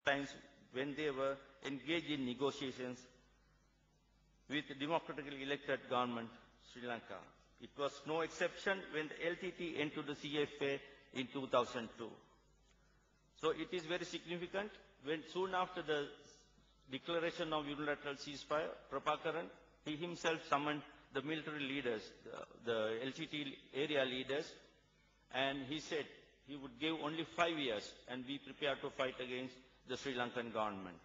times when they were engaged in negotiations with democratically elected government Sri Lanka. It was no exception when the LTT entered the CFA in 2002. So it is very significant when soon after the declaration of unilateral ceasefire, Prabhakaran, he himself summoned the military leaders, the LTT area leaders, and he said he would give only 5 years and be prepared to fight against the Sri Lankan government.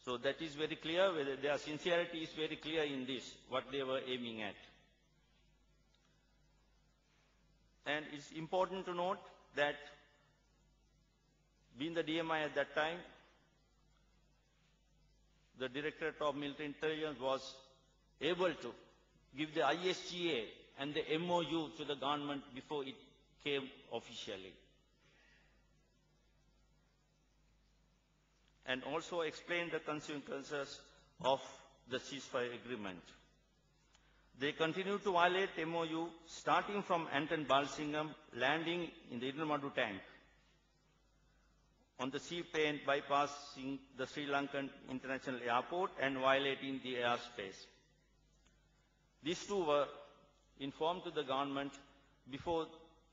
So that is very clear, whether their sincerity is very clear in this, what they were aiming at. And it's important to note that being the DMI at that time, the Directorate of Military Intelligence was able to give the ISGA and the MOU to the government before it came officially. And also explain the consequences of the ceasefire agreement. They continue to violate MOU starting from Anton Balsingham landing in the Inamadu tank on the seaplane bypassing the Sri Lankan International Airport and violating the airspace. These two were informed to the government before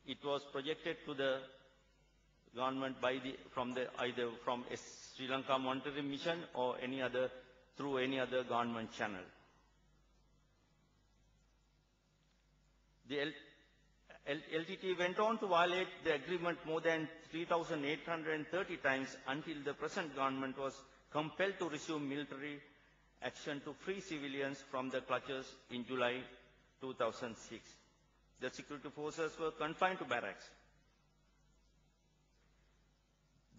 it was projected to the government by either from a Sri Lanka monitoring mission or through any other government channel. The LTT went on to violate the agreement more than 3,830 times until the present government was compelled to resume military action to free civilians from the clutches in July 2006. The security forces were confined to barracks.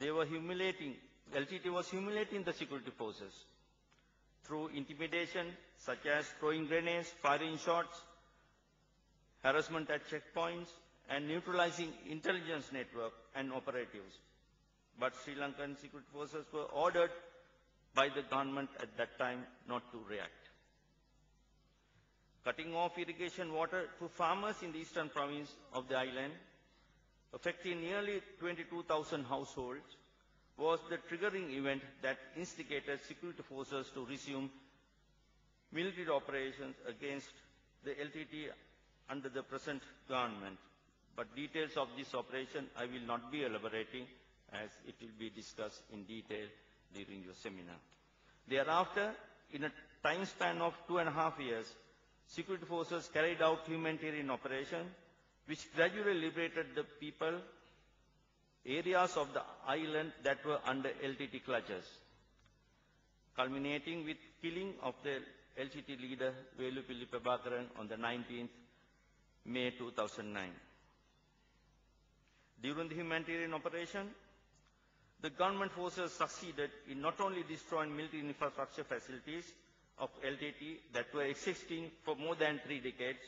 LTT was humiliating the security forces through intimidation such as throwing grenades, firing shots, harassment at checkpoints, and neutralizing intelligence network and operatives. But Sri Lankan security forces were ordered by the government at that time not to react. Cutting off irrigation water to farmers in the eastern province of the island, affecting nearly 22,000 households, was the triggering event that instigated security forces to resume military operations against the LTT under the present government. But details of this operation I will not be elaborating, as it will be discussed in detail during your seminar. Thereafter, in a time span of 2.5 years, security forces carried out humanitarian operations which gradually liberated the people, areas of the island that were under LTT clutches, culminating with killing of the LTT leader Velupilli Prabhakaran on the 19th May 2009. During the humanitarian operation, the government forces succeeded in not only destroying military infrastructure facilities of LTT that were existing for more than 3 decades,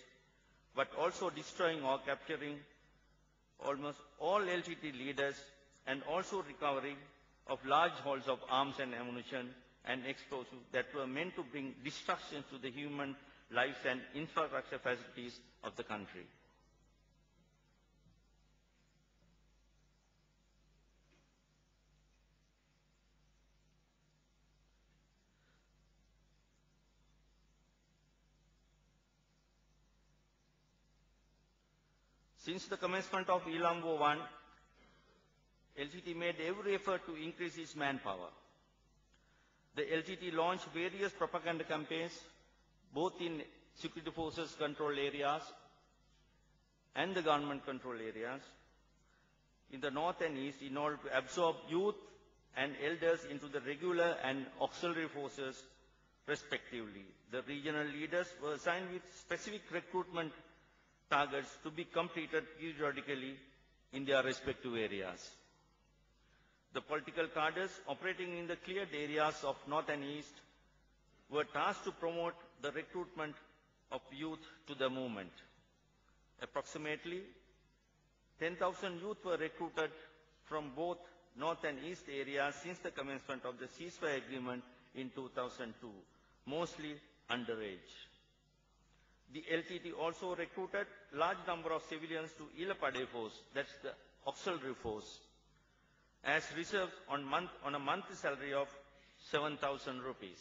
but also destroying or capturing almost all LTT leaders and also recovering of large hauls of arms and ammunition and explosives that were meant to bring destruction to the human lives and infrastructure facilities of the country. Since the commencement of Ilambo I, LTT made every effort to increase its manpower. The LTT launched various propaganda campaigns, both in security forces controlled areas and the government controlled areas, in the north and east, in order to absorb youth and elders into the regular and auxiliary forces respectively. The regional leaders were assigned with specific recruitment targets to be completed periodically in their respective areas. The political cadres operating in the cleared areas of north and east were tasked to promote the recruitment of youth to the movement. Approximately 10,000 youth were recruited from both north and east areas since the commencement of the ceasefire agreement in 2002, mostly underage. The LTT also recruited large number of civilians to Ilapade force, that's the auxiliary force, as reserves on a monthly salary of 7,000 rupees.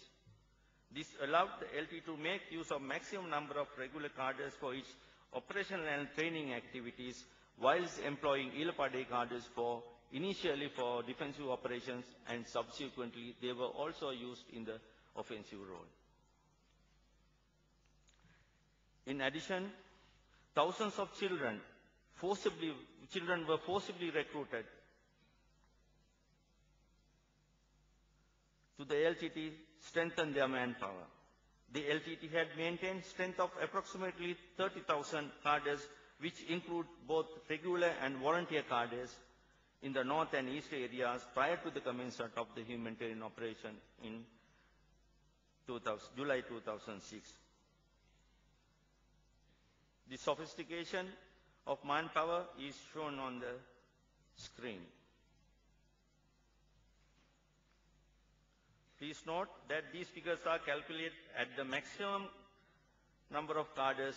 This allowed the LT to make use of maximum number of regular cadres for its operational and training activities, whilst employing Ilapade cadres initially for defensive operations, and subsequently they were also used in the offensive role. In addition, thousands of children were forcibly recruited to the LTT strengthen their manpower. The LTT had maintained strength of approximately 30,000 cadres, which include both regular and volunteer cadres in the north and east areas prior to the commencement of the humanitarian operation in July 2006. The sophistication of manpower is shown on the screen. Please note that these figures are calculated at the maximum number of cadres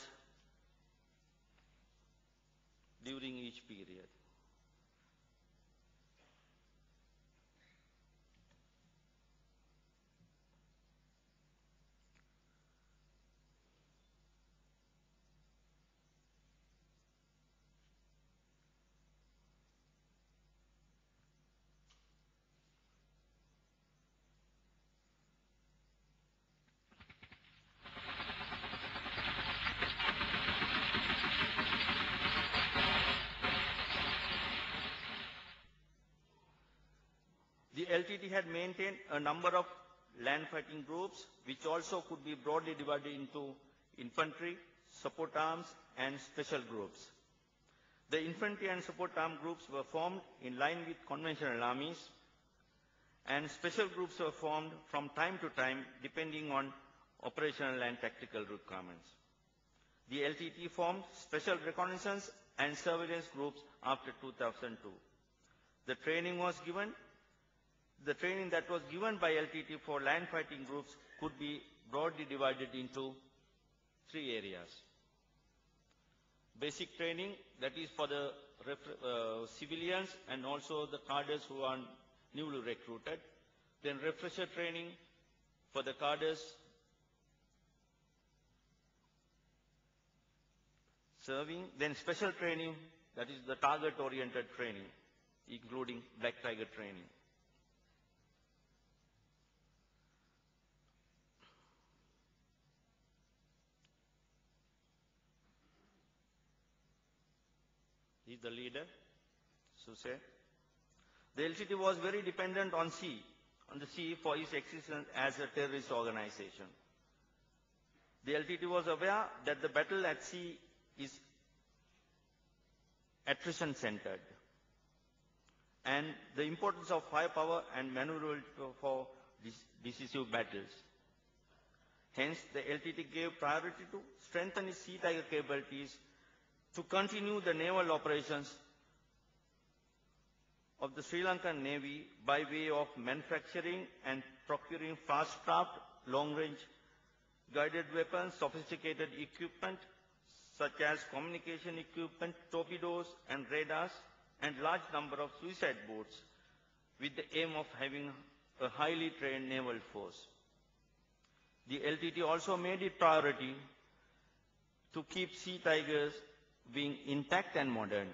during each period. The LTT had maintained a number of land fighting groups, which also could be broadly divided into infantry, support arms, and special groups. The infantry and support arm groups were formed in line with conventional armies, and special groups were formed from time to time depending on operational and tactical requirements. The LTT formed special reconnaissance and surveillance groups after 2002. The training that was given by LTT for land fighting groups could be broadly divided into three areas. Basic training, that is for the civilians and also the cadres who are newly recruited. Then refresher training for the cadres serving. Then special training, that is the target-oriented training, including Black Tiger training. He is the leader, Suse. The LTT was very dependent on the sea for its existence as a terrorist organization. The LTT was aware that the battle at sea is attrition-centered, and the importance of firepower and maneuverability for decisive battles. Hence, the LTT gave priority to strengthen its Sea Tiger capabilities to continue the naval operations of the Sri Lankan Navy by way of manufacturing and procuring fast-craft, long-range guided weapons, sophisticated equipment such as communication equipment, torpedoes and radars, and large number of suicide boats with the aim of having a highly trained naval force. The LTT also made it priority to keep Sea Tigers being intact and modern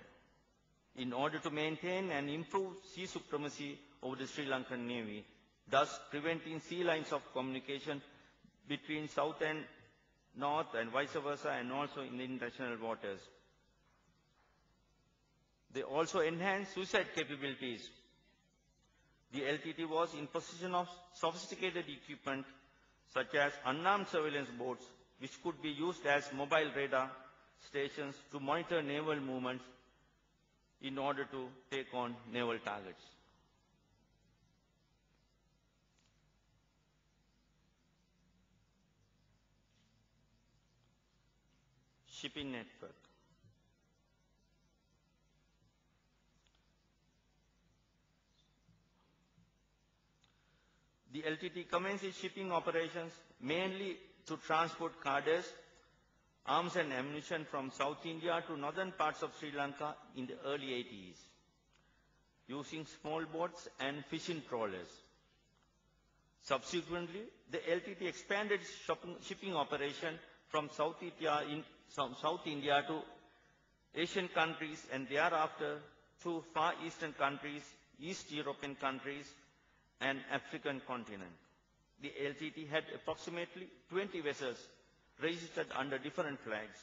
in order to maintain and improve sea supremacy over the Sri Lankan Navy, thus preventing sea lines of communication between south and north and vice versa, and also in the international waters. They also enhanced suicide capabilities. The LTT was in possession of sophisticated equipment such as unarmed surveillance boats, which could be used as mobile radar stations to monitor naval movements in order to take on naval targets. Shipping network. The LTT commenced its shipping operations mainly to transport cargoes, arms and ammunition from South India to northern parts of Sri Lanka in the early 80s. using small boats and fishing trawlers. Subsequently, the LTT expanded its shipping operation from South India to Asian countries and thereafter to Far Eastern countries, East European countries and African continent. The LTT had approximately 20 vessels registered under different flags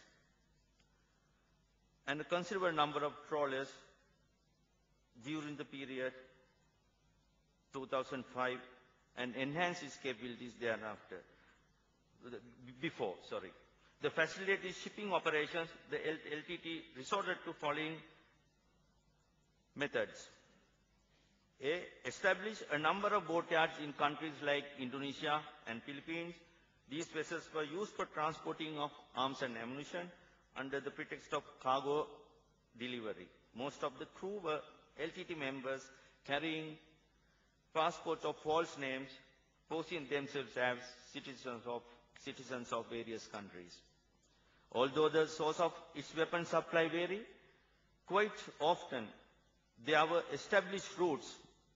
and a considerable number of trawlers during the period 2005 and enhanced its capabilities thereafter. The facilitated shipping operations, the LTT resorted to following methods. A. Establish a number of boatyards in countries like Indonesia and Philippines. These vessels were used for transporting of arms and ammunition under the pretext of cargo delivery. Most of the crew were LTT members carrying passports of false names, posing themselves as citizens of various countries. Although the source of its weapon supply vary, quite often there were established routes